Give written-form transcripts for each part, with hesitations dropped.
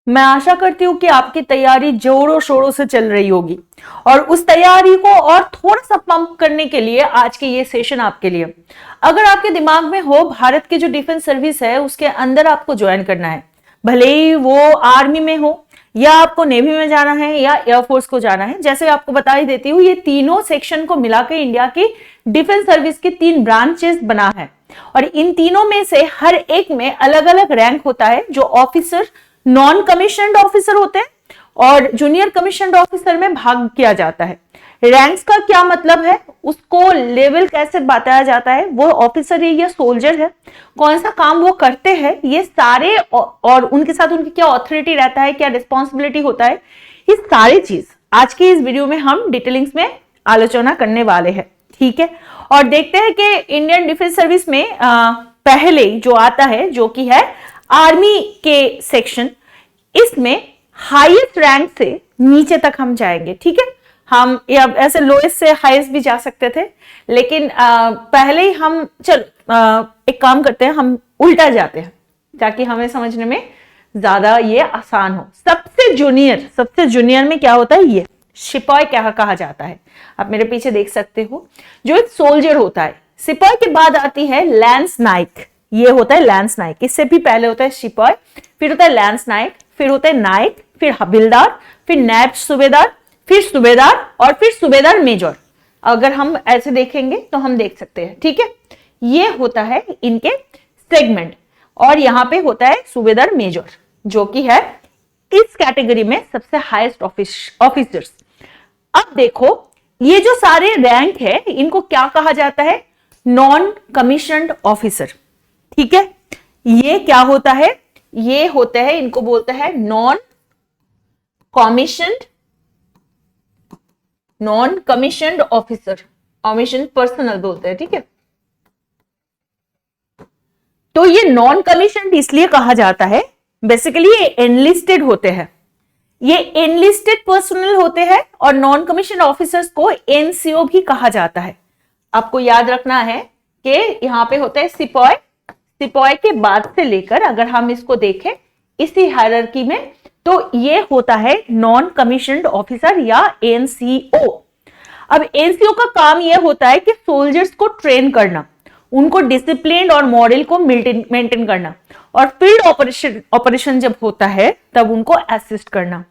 मैं आशा करती हूँ कि आपकी तैयारी जोरों शोरों से चल रही होगी और उस तैयारी को और थोड़ा सा पंप करने के लिए आज के ये सेशन आपके लिए। अगर आपके दिमाग में हो भारत की जो डिफेंस सर्विस है उसके अंदर आपको ज्वाइन करना है, भले ही वो आर्मी में हो या आपको नेवी में जाना है या एयरफोर्स को जाना है, जैसे आपको बता ही देती हूँ, ये तीनों सेक्शन को मिलाकर इंडिया की डिफेंस सर्विस की 3 ब्रांचेस बना है और इन तीनों में से हर एक में अलग अलग रैंक होता है। जो ऑफिसर नॉन कमीशन्ड ऑफिसर होते हैं और जूनियर कमीशन्ड ऑफिसर में भाग किया जाता है। रैंक्स का क्या मतलब है, उसको लेवल कैसे बताया जाता है, वो ऑफिसर है या सोल्जर है, कौन सा काम वो करते हैं, ये सारे और उनके साथ उनकी क्या ऑथोरिटी रहता है, क्या रिस्पॉन्सिबिलिटी होता है, ये सारी चीज आज के इस वीडियो में हम डिटेलिंग्स में आलोचना करने वाले हैं। ठीक है, और देखते हैं कि इंडियन डिफेंस सर्विस में पहले जो आता है जो कि है आर्मी के सेक्शन, इसमें हाईएस्ट रैंक से नीचे तक हम जाएंगे। ठीक है, हम ऐसे लोएस्ट से हाईएस्ट भी जा सकते थे, लेकिन पहले ही हम एक काम करते हैं, हम उल्टा जाते हैं ताकि हमें समझने में ज्यादा ये आसान हो। सबसे जूनियर में क्या होता है, ये सिपाही क्या कहा जाता है, आप मेरे पीछे देख सकते हो, जो एक सोल्जर होता है। सिपाही के बाद आती है लैंस नाइक, ये होता है लैंस नाइक। इससे भी पहले होता है सिपाही, फिर होता है लैंस नाइक, फिर होता है नाइक, फिर हबिलदार, फिर नैब सूबेदार, फिर सूबेदार और फिर सूबेदार मेजर। अगर हम ऐसे देखेंगे तो हम देख सकते हैं। ठीक है, ये होता है इनके सेगमेंट और यहां पे होता है सूबेदार मेजर जो कि है इस कैटेगरी में सबसे हाईएस्ट ऑफिसर्स। अब देखो ये जो सारे रैंक है इनको क्या कहा जाता है, नॉन कमीशन्ड ऑफिसर। ठीक है, ये क्या होता है, ये होता है, इनको बोलते हैं non commissioned officer, commission personal बोलते हैं। ठीक है, तो ये नॉन कमीशन्ड इसलिए कहा जाता है, बेसिकली ये एनलिस्टेड होते हैं, ये एनलिस्टेड पर्सनल होते हैं और नॉन कमीशन ऑफिसर्स को एनसीओ भी कहा जाता है। आपको याद रखना है कि यहां पे होता है सिपाही के बाद से लेकर अगर हम इसको देखें इसी हायरार्की में, तो ये होता है नॉन कमीशन्ड ऑफिसर या एनसीओ। अब एनसीओ का काम यह होता है कि सोल्जर्स को ट्रेन करना, उनको डिसिप्लिन और मॉरल को मेंटेन करना और फील्ड ऑपरेशन जब होता है तब उनको असिस्ट करना।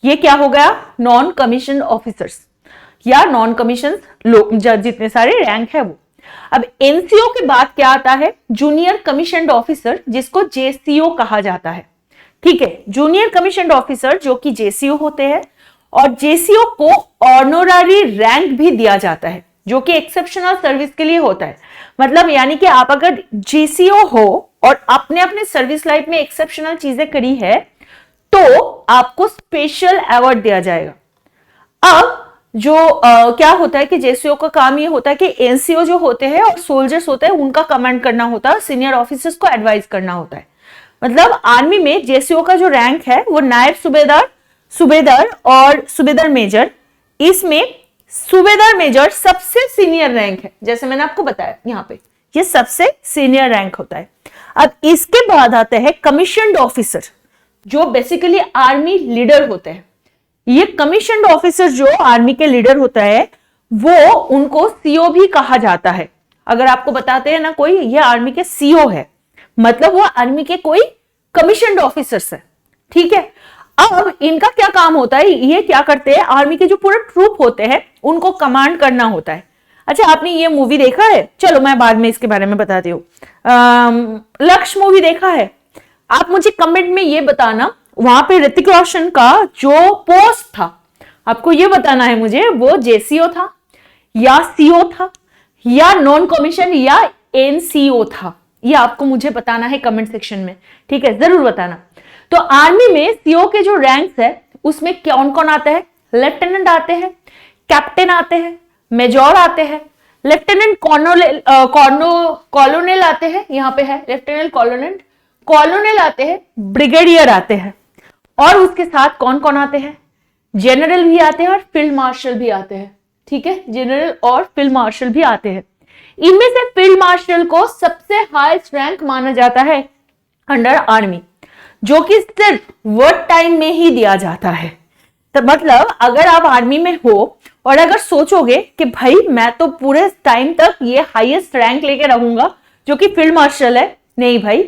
ये क्या हो गया, नॉन कमीशन ऑफिसर्स या नॉन कमीशन लोग, जितने सारे रैंक है वो। अब एनसीओ के बाद क्या आता है, जूनियर कमीशन्ड ऑफिसर, जिसको जेसीओ कहा जाता है। ठीक है, जूनियर कमीशन्ड ऑफिसर जो कि जेसीओ होते हैं और जेसीओ को ऑनोररी रैंक भी दिया जाता है जो कि एक्सेप्शनल सर्विस के लिए होता है। मतलब यानी कि आप अगर जेसीओ हो और आपने अपने सर्विस लाइफ में एक्सेप्शनल चीजें करी है तो आपको स्पेशल अवार्ड दिया जाएगा। अब जो क्या होता है कि जेसीओ का काम ये होता है कि एनसीओ जो होते हैं और सोल्जर्स होते हैं उनका कमांड करना होता है, सीनियर ऑफिसर्स को एडवाइस करना होता है। मतलब आर्मी में जेसीओ का जो रैंक है वो नायब सूबेदार और सूबेदार मेजर। इसमें सूबेदार मेजर सबसे सीनियर रैंक है, जैसे मैंने आपको बताया यहाँ पे ये सबसे सीनियर रैंक होता है। अब इसके बाद आते हैं कमीशन्ड ऑफिसर जो बेसिकली आर्मी लीडर होते हैं। ये कमीशन्ड ऑफिसर जो आर्मी के लीडर होता है वो उनको सीओ भी कहा जाता है। अगर आपको बताते हैं ना कोई ये आर्मी के सीओ है, मतलब वो आर्मी के कोई कमीशन्ड ऑफिसर्स है। ठीक है, अब इनका क्या काम होता है, ये क्या करते हैं, आर्मी के जो पूरे ट्रूप होते हैं उनको कमांड करना होता है। अच्छा, आपने ये मूवी देखा है, चलो मैं बाद में इसके बारे में बताती हूँ, लक्ष्य मूवी देखा है? आप मुझे कमेंट में ये बताना, वहां पे ऋतिक रोशन का जो पोस्ट था आपको ये बताना है मुझे, वो जेसीओ था या सीओ था या नॉन कमीशन या एनसीओ था, ये आपको मुझे बताना है कमेंट सेक्शन में। ठीक है, जरूर बताना। तो आर्मी में सीओ के जो रैंक्स है उसमें कौन कौन आता है, लेफ्टिनेंट आते हैं, कैप्टन आते हैं, मेजर आते हैं, लेफ्टिनेंट कॉलोनल आते हैं, यहाँ पे है लेफ्टिनेंट कॉलोनल आते हैं, ब्रिगेडियर आते हैं और उसके साथ कौन कौन आते हैं, जनरल भी आते हैं और फील्ड मार्शल भी आते हैं। ठीक है, जनरल और फील्ड मार्शल भी आते हैं। इनमें से फील्ड मार्शल को सबसे हाईएस्ट रैंक माना जाता है अंडर आर्मी। जो कि सिर्फ वर्क टाइम में ही दिया जाता है। तो मतलब अगर आप आर्मी में हो और अगर सोचोगे कि भाई मैं तो पूरे टाइम तक ये हाईएस्ट रैंक लेके रहूंगा जो कि फील्ड मार्शल है, नहीं भाई,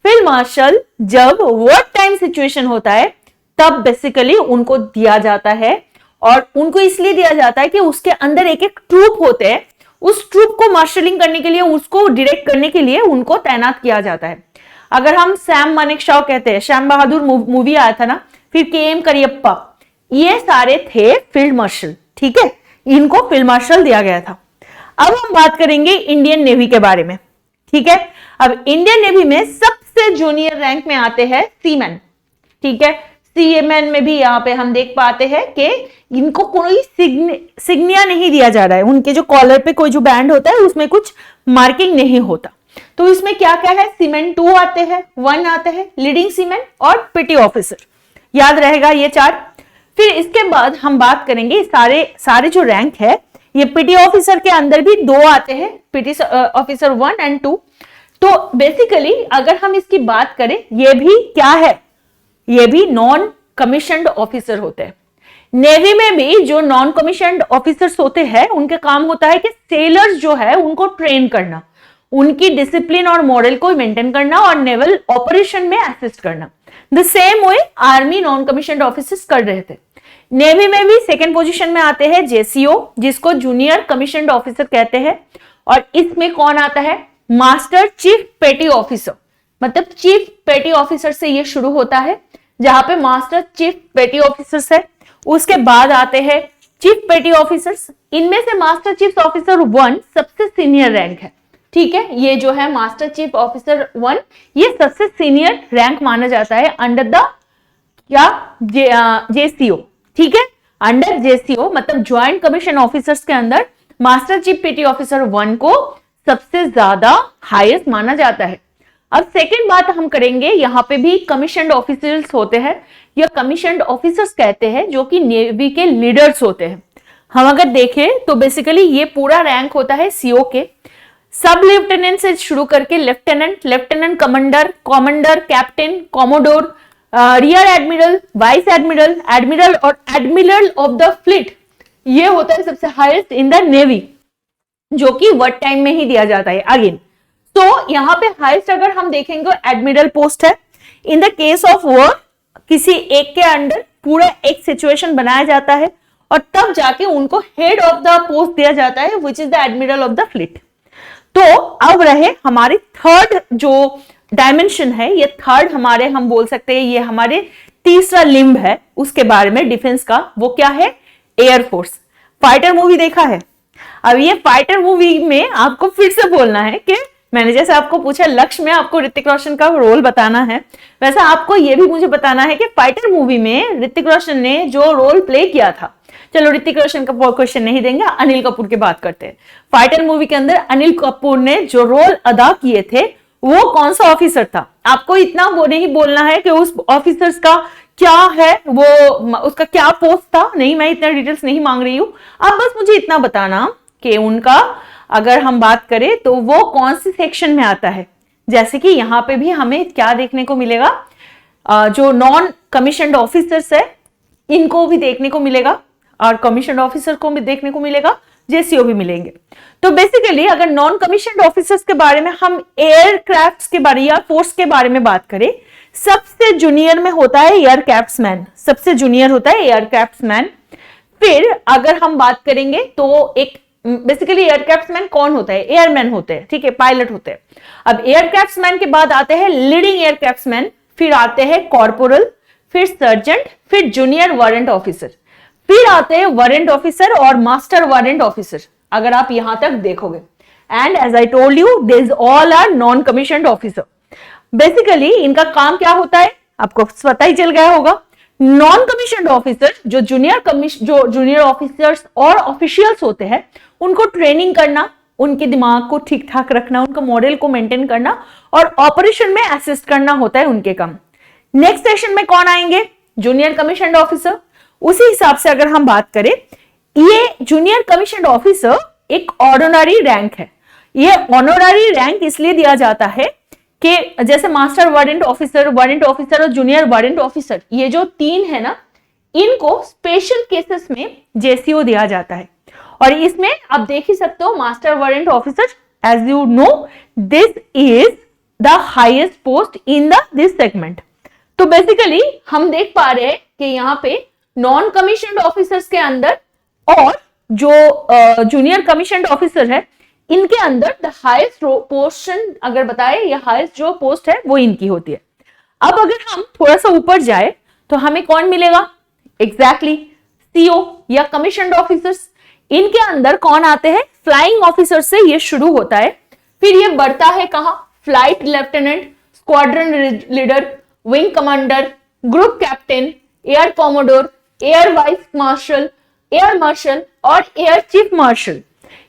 फील्ड मार्शल जब वर्क टाइम सिचुएशन होता है तब बेसिकली उनको दिया जाता है, और उनको इसलिए दिया जाता है कि उसके अंदर एक एक ट्रूप होते हैं, उस ट्रूप को मार्शलिंग करने के लिए, उसको डायरेक्ट करने के लिए उनको तैनात किया जाता है। अगर हम सैम मानेकशॉ कहते हैं, श्याम बहादुर मूवी आया था ना, फिर के.एम. करियप्पा, ये सारे थे फील्ड मार्शल, ठीक है, इनको फील्ड मार्शल दिया गया था। अब हम बात करेंगे इंडियन नेवी के बारे में, ठीक है। अब इंडियन नेवी में सबसे जूनियर रैंक में आते हैं सीमैन, ठीक है। सीएमएन में भी यहाँ पे हम देख पाते हैं कि इनको कोई सिग्निया नहीं दिया जा रहा है, उनके जो कॉलर पे कोई जो बैंड होता है उसमें कुछ मार्किंग नहीं होता। तो इसमें क्या क्या है, सीमेन 2 आते हैं, 1 आते हैं, लीडिंग सीमेन और पिटी ऑफिसर, याद रहेगा ये 4। फिर इसके बाद हम बात करेंगे सारे जो रैंक है, ये पिटी ऑफिसर के अंदर भी 2 आते हैं, पिटी ऑफिसर 1 एंड 2। तो बेसिकली अगर हम इसकी बात करें, ये भी क्या है, ये भी नॉन कमीशन्ड ऑफिसर होते हैं। नेवी में भी जो नॉन कमीशन्ड ऑफिसर्स होते हैं उनका काम होता है कि सेलर्स जो है उनको ट्रेन करना, उनकी डिसिप्लिन और मॉरल को मेंटेन करना और नेवल ऑपरेशन में असिस्ट करना। The same way army non commissioned officers कर रहे थे। नेवी में भी सेकेंड पोजीशन में आते हैं जेसीओ, जिसको जूनियर कमीशन्ड ऑफिसर कहते हैं, और इसमें कौन आता है, मास्टर चीफ पेटी ऑफिसर, मतलब चीफ पेटी ऑफिसर से ये शुरू होता है, जहां पे मास्टर चीफ पेटी ऑफिसर्स है। उसके बाद आते हैं चीफ पेटी ऑफिसर्स, इनमें से मास्टर चीफ ऑफिसर 1 सबसे सीनियर रैंक है, ठीक है। ये जो है मास्टर चीफ ऑफिसर 1, ये सबसे सीनियर रैंक माना जाता है अंडर द क्या जेसीओ, ठीक है। अंडर जेसीओ मतलब ज्वाइंट कमीशन ऑफिसर्स के अंदर मास्टर चीफ पेटी ऑफिसर 1 को सबसे ज्यादा हाईएस्ट माना जाता है। अब सेकंड बात हम करेंगे, यहाँ पे भी कमीशन्ड ऑफिसर्स होते हैं, या कमीशन्ड ऑफिसर्स कहते हैं, जो कि नेवी के लीडर्स होते हैं। हम अगर देखें तो बेसिकली ये पूरा रैंक होता है सीओ के, सब लेफ्टिनेंट से शुरू करके lieutenant, lieutenant commander, commander, captain, commodore, rear admiral, vice admiral, admiral और एडमिरल ऑफ द फ्लीट, ये होता है सबसे हाईएस्ट इन द नेवी, जो कि वर्क टाइम में ही दिया जाता है अगेन। तो यहाँ पे हाईएस्ट अगर हम देखेंगे एडमिरल पोस्ट है। In the case of war किसी एक के अंडर पूरा एक सिचुएशन बनाया जाता है और तब जाके उनको हेड ऑफ द पोस्ट दिया जाता है, which is the admiral of the fleet. तो अब रहे हमारी थर्ड जो डायमेंशन है, ये थर्ड हमारे हम बोल सकते हैं ये हमारे तीसरा लिम्ब है उसके बारे में डिफेंस का, वो क्या है, एयरफोर्स। फाइटर मूवी देखा है। अब ये फाइटर मूवी में आपको फिर से बोलना है कि मैंने जैसे आपको पूछा लक्ष्य में आपको ऋतिक रोशन का रोल बताना है, वैसा आपको ये भी मुझे बताना है कि फाइटर मूवी में ऋतिक रोशन ने जो रोल प्ले किया था, चलो ऋतिक रोशन का क्वेश्चन नहीं देंगे, अनिल कपूर की बात करते हैं। फाइटर मूवी के अंदर अनिल कपूर ने जो रोल अदा किए थे वो कौन सा ऑफिसर था? आपको इतना वो नहीं बोलना है कि उस ऑफिसर्स का क्या है, वो उसका क्या पोस्ट था, नहीं, मैं इतना डिटेल्स नहीं मांग रही हूं। आप बस मुझे इतना बताना कि उनका अगर हम बात करें तो वो कौन सी सेक्शन में आता है। जैसे कि यहाँ पे भी हमें क्या देखने को मिलेगा, जो नॉन कमीशन्ड ऑफिसर्स है इनको भी देखने को मिलेगा और कमीशन्ड ऑफिसर को भी देखने को मिलेगा, जेसीओ भी मिलेंगे। तो बेसिकली अगर नॉन कमीशन्ड ऑफिसर्स के बारे में हम एयरक्राफ्ट्स के बारे या फोर्स के बारे में बात करें, सबसे जूनियर में होता है एयरक्राफ्ट्समैन, सबसे जूनियर होता है एयरक्राफ्ट्समैन। फिर अगर हम बात करेंगे तो एक बेसिकली एयरक्राफ्ट्समैन कौन होता है, एयरमैन होते हैं, ठीक है, पायलट होते हैं। अब एयरक्राफ्ट्समैन के बाद आते हैं लीडिंग एयरक्राफ्ट्समैन, फिर आते हैं कॉर्पोरल, फिर सर्जेंट, फिर जूनियर वारंट ऑफिसर, फिर आते हैं वारंट ऑफिसर और मास्टर वारंट ऑफिसर, अगर आप यहां तक देखोगे। And as I told you this all are non commissioned officer. Basically इनका काम क्या होता है आपको पता ही चल गया होगा। नॉन कमीशन्ड ऑफिसर जो जूनियर ऑफिसर्स और ऑफिशियल्स होते हैं उनको ट्रेनिंग करना, उनके दिमाग को ठीक ठाक रखना, उनका मॉडल को मेंटेन करना और ऑपरेशन में असिस्ट करना होता है उनके काम। नेक्स्ट सेशन में कौन आएंगे, जूनियर कमीशन्ड ऑफिसर। उसी हिसाब से अगर हम बात करें, ये जूनियर कमीशन्ड ऑफिसर एक ऑनररी रैंक है। ये ऑनररी रैंक इसलिए दिया जाता है कि जैसे मास्टर वारंट ऑफिसर और जूनियर वारंट ऑफिसर, ये जो तीन है ना, इनको स्पेशल केसेस में जेसीओ दिया जाता है। और इसमें आप देख ही सकते हो master warrant officer, as you know this is the highest post in this segment. तो बेसिकली हम देख पा रहे हैं कि यहाँ पे नॉन कमीशन्ड ऑफिसर्स के अंदर और जो जूनियर कमीशन्ड ऑफिसर है, इनके अंदर द हाईएस्ट पोस्टन अगर बताए, या हाईएस्ट जो पोस्ट है वो इनकी होती है। अब अगर हम थोड़ा सा ऊपर जाए तो हमें कौन मिलेगा? एग्जैक्टली सीओ या कमीशन्ड ऑफिसर्स। इनके अंदर कौन आते हैं? फ्लाइंग ऑफिसर से ये शुरू होता है, फिर ये बढ़ता है कहां? Flight lieutenant, squadron leader, wing commander, group captain, air commodore, air vice marshal, air marshal और एयर चीफ मार्शल।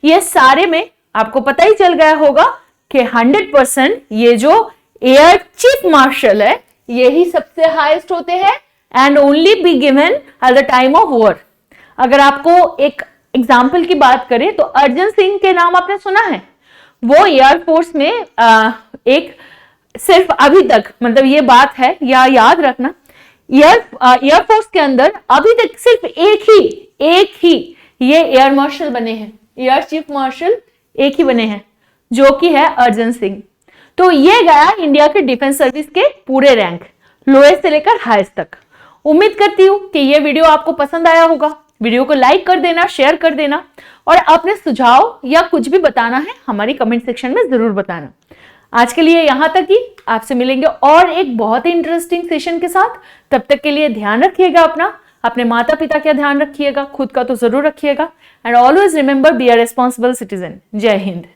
ये सारे में आपको पता ही चल गया होगा कि 100% ये जो एयर चीफ मार्शल है यही सबसे हाईएस्ट होते हैं and only be given at the time of war. अगर आपको एक एग्जाम्पल की बात करें तो अर्जन सिंह के नाम आपने सुना है। वो एयरफोर्स में एक सिर्फ अभी तक, मतलब ये बात है या याद रखना, एयरफोर्स के अंदर अभी तक सिर्फ एक ही ये एयर मार्शल बने हैं, एयर चीफ मार्शल एक ही बने हैं, जो कि है अर्जन सिंह। तो ये गया इंडिया के डिफेंस सर्विस के पूरे रैंक, लोएस्ट से लेकर हाईएस्ट तक। उम्मीद करती हूँ कि ये वीडियो आपको पसंद आया होगा। वीडियो को लाइक कर देना, शेयर कर देना और अपने सुझाव या कुछ भी बताना है हमारी कमेंट सेक्शन में जरूर बताना। आज के लिए यहां तक ही, आपसे मिलेंगे और एक बहुत ही इंटरेस्टिंग सेशन के साथ। तब तक के लिए ध्यान रखिएगा अपना, अपने माता पिता का ध्यान रखिएगा, खुद का तो जरूर रखिएगा and always remember be a responsible citizen. जय हिंद।